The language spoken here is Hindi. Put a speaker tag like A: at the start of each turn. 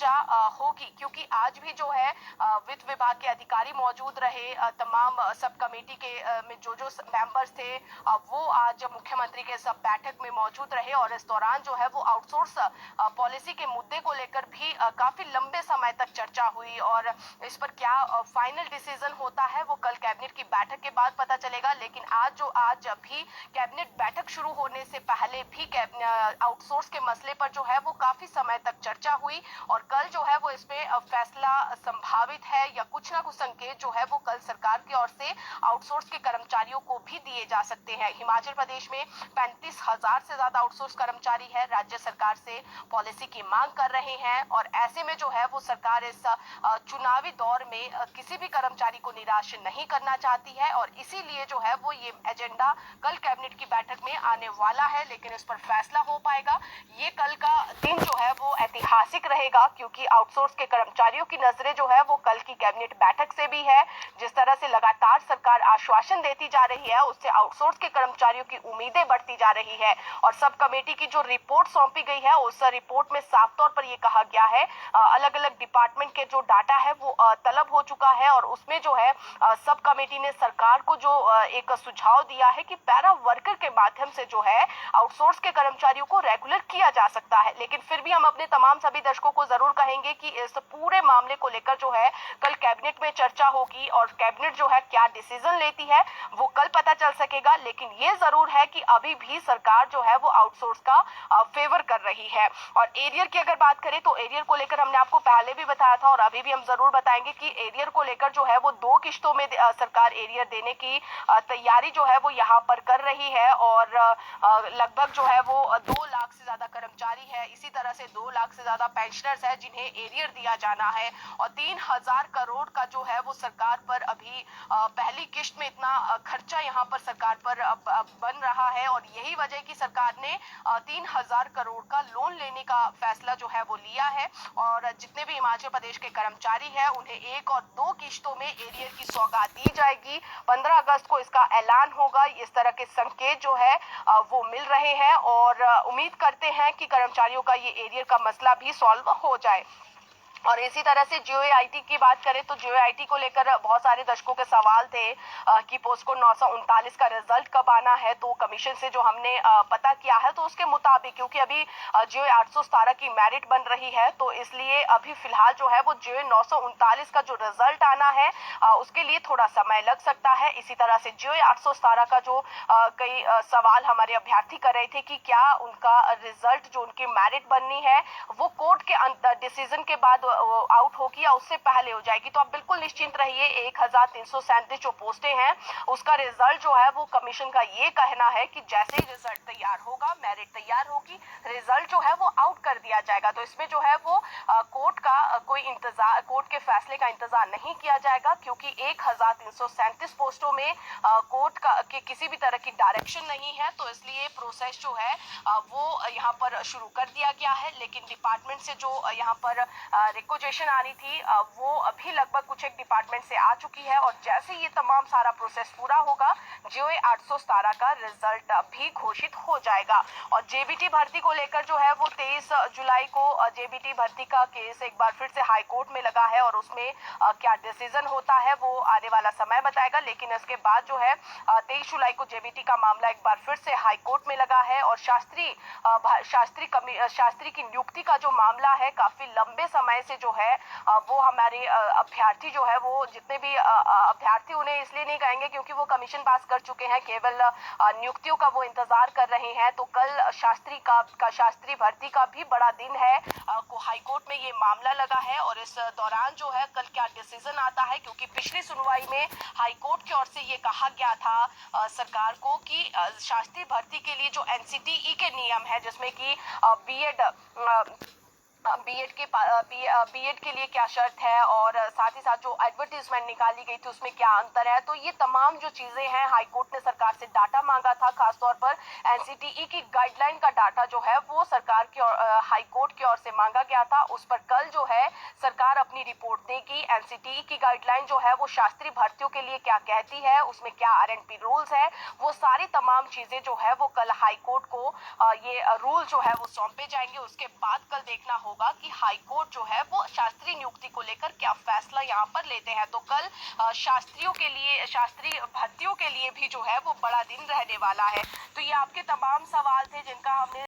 A: चर्चा होगी, क्योंकि आज भी जो है वित्त विभाग के अधिकारी मौजूद रहे, तमाम सब कमेटी के में जो जो मेंबर्स थे वो आज मुख्यमंत्री के सब बैठक में मौजूद रहे और इस दौरान जो है वो आउटसोर्स पॉलिसी के मुद्दे को लेकर भी काफी लंबे समय तक चर्चा हुई और इस पर क्या फाइनल डिसीजन होता है वो कल कैबिनेट की बैठक के बाद पता चलेगा। लेकिन आज भी कैबिनेट बैठक शुरू होने से पहले भी आउटसोर्स के मसले पर जो है वो काफी समय तक चर्चा हुई और कल जो है वो इसमें फैसला संभावित है या कुछ ना कुछ संकेत जो है वो कल सरकार की ओर से आउटसोर्स के कर्मचारियों को भी दिए जा सकते हैं। हिमाचल प्रदेश में 35,000 से ज्यादा आउटसोर्स कर्मचारी है, राज्य सरकार से पॉलिसी की मांग कर रहे हैं और ऐसे में जो है वो सरकार इस चुनावी दौर में किसी भी कर्मचारी को निराश नहीं करना चाहती है और इसीलिए जो है वो ये एजेंडा कल कैबिनेट की बैठक में आने वाला है। लेकिन इस पर फैसला हो पाएगा, ये कल का दिन जो है वो ऐतिहासिक रहेगा, क्योंकि आउटसोर्स के कर्मचारियों की नजरें जो है वो कल की कैबिनेट बैठक से भी है। जिस तरह से लगातार सरकार आश्वासन देती जा रही है उससे आउटसोर्स के कर्मचारियों की उम्मीदें बढ़ती जा रही है और सब कमेटी की जो रिपोर्ट सौंपी गई है उस रिपोर्ट में साफ तौर पर यह कहा गया है, अलग अलग डिपार्टमेंट के जो डाटा है वो तलब हो चुका है और उसमें जो है सब कमेटी ने सरकार को जो एक सुझाव दिया है कि पैरा वर्कर के माध्यम से जो है आउटसोर्स के कर्मचारियों को रेगुलर किया जा सकता है। लेकिन फिर भी हम अपने तमाम सभी दर्शकों को जरूर कहेंगे कि इस पूरे मामले को लेकर जो है कल कैबिनेट में चर्चा होगी और कैबिनेट जो है क्या डिसीजन लेती है वो कल पता चल सकेगा। लेकिन ये जरूर है कि अभी भी सरकार जो है वो आउटसोर्स का फेवर कर रही है। और एरियर की अगर बात करें तो एरियर को लेकर हमने आपको पहले भी बताया था और अभी भी हम जरूर बताएंगे कि एरियर को लेकर जो है वो 2 किश्तों में सरकार एरियर देने की तैयारी जो है वो यहाँ पर कर रही है और लगभग जो है वो 2 लाख से ज्यादा कर्मचारी है, इसी तरह से 2 लाख से ज्यादा पेंशनर्स है जिन्हें एरियर दिया जाना है और 3,000 करोड़ का जो है वो सरकार पर अभी पहली किश्त में इतना खर्चा यहाँ पर सरकार पर बन रहा है और यही वजह की सरकार ने 3,000 करोड़ का लोन लेने का फैसला जो है वो लिया है और जितने भी हिमाचल प्रदेश के कर्मचारी हैं उन्हें 1 और 2 किश्तों में एरियर की सौगात दी जाएगी। 15 अगस्त को इसका ऐलान होगा। इस तरह के संकेत जो है वो मिल रहे हैं और उम्मीद करते हैं कि कर्मचारियों का ये एरियर का मसला भी सॉल्व हो जाए। और इसी तरह से जीओएआईटी की बात करें तो जीओएआईटी को लेकर बहुत सारे दर्शकों के सवाल थे कि पोस्को 939 का रिजल्ट कब आना है। तो कमीशन से जो हमने पता किया है तो उसके मुताबिक, क्योंकि अभी जीओए 817 की मेरिट बन रही है तो इसलिए अभी फिलहाल जो है वो जीओए 939 का जो रिजल्ट आना है उसके लिए थोड़ा समय लग सकता है। इसी तरह से जीओए 817 का जो कई सवाल हमारे अभ्यर्थी कर रहे थे कि क्या उनका रिजल्ट जो उनकी मेरिट बननी है वो कोर्ट के डिसीजन के बाद आउट होगी या उससे पहले हो जाएगी। तो आप बिल्कुल निश्चिंत रहिए, 1337 जो पोस्टें हैं उसका रिजल्ट जो है वो कमीशन का ये कहना है कि जैसे ही रिजल्ट तैयार होगा, मेरिट तैयार होगी, रिजल्ट जो है वो आउट कर दिया जाएगा। तो इसमें जो है वो कोर्ट का कोई इंतजार, कोर्ट के फैसले का इंतजार नहीं किया जाएगा, क्योंकि 1337 पोस्टों में कोर्ट के किसी भी तरह की डायरेक्शन नहीं है। तो इसलिए प्रोसेस जो है वो यहाँ पर शुरू कर दिया गया है। लेकिन डिपार्टमेंट से जो यहाँ पर रिक्वेजेशन आ रही थी वो अभी लगभग कुछ एक डिपार्टमेंट से आ चुकी है और जैसे ये तमाम सारा प्रोसेस पूरा होगा जीओए 817 का रिजल्ट भी घोषित हो जाएगा। और जेबीटी भर्ती को लेकर जो है वो 23 जुलाई को जेबीटी भर्ती का केस एक बार फिर से हाई कोर्ट में लगा है और उसमें क्या डिसीजन होता है वो आने वाला समय बताएगा। लेकिन इसके बाद जो है 23 जुलाई को जेबीटी का मामला एक बार फिर से हाई कोर्ट में लगा है और शास्त्री की नियुक्ति का जो मामला है काफी लंबे समय से जो है वो हमारे अभ्यर्थी जो है वो जितने भी अभ्यर्थी उन्हें इसलिए नहीं कहेंगे क्योंकि वो कमीशन पास कर चुके हैं, केवल नियुक्तियों का वो इंतजार कर रहे हैं। तो कल शास्त्री भर्ती का भी बड़ा दिन है, हाईकोर्ट में ये मामला लगा है और इस दौरान जो है कल क्या डिसीजन आता है, क्योंकि पिछली सुनवाई में हाईकोर्ट की ओर से ये कहा गया था सरकार को कि शास्त्री भर्ती के लिए जो एनसीटीई के नियम है जिसमें कि बीएड के लिए क्या शर्त है और साथ ही साथ जो एडवर्टीजमेंट निकाली गई थी उसमें क्या अंतर है, तो ये तमाम जो चीजें हैं हाईकोर्ट ने सरकार से डाटा मांगा था। खासतौर पर एनसीटीई की गाइडलाइन का डाटा जो है वो सरकार की हाईकोर्ट की ओर से मांगा गया था। उस पर कल जो है सरकार अपनी रिपोर्ट देगी। एनसीटीई की गाइडलाइन जो है वो शास्त्री भर्तियों के लिए क्या कहती है, उसमें क्या आरएनपी रूल्स है, वो सारी तमाम चीजें जो है वो कल हाईकोर्ट को ये रूल जो है वो सौंपे जाएंगे। उसके बाद कल देखना होगा कि हाई कोर्ट जो है वो शास्त्री नियुक्ति को लेकर क्या फैसला यहाँ पर लेते हैं। तो कल शास्त्रियों के लिए, शास्त्री भर्तियों के लिए भी जो है वो बड़ा दिन रहने वाला है। तो ये आपके तमाम सवाल थे जिनका हमने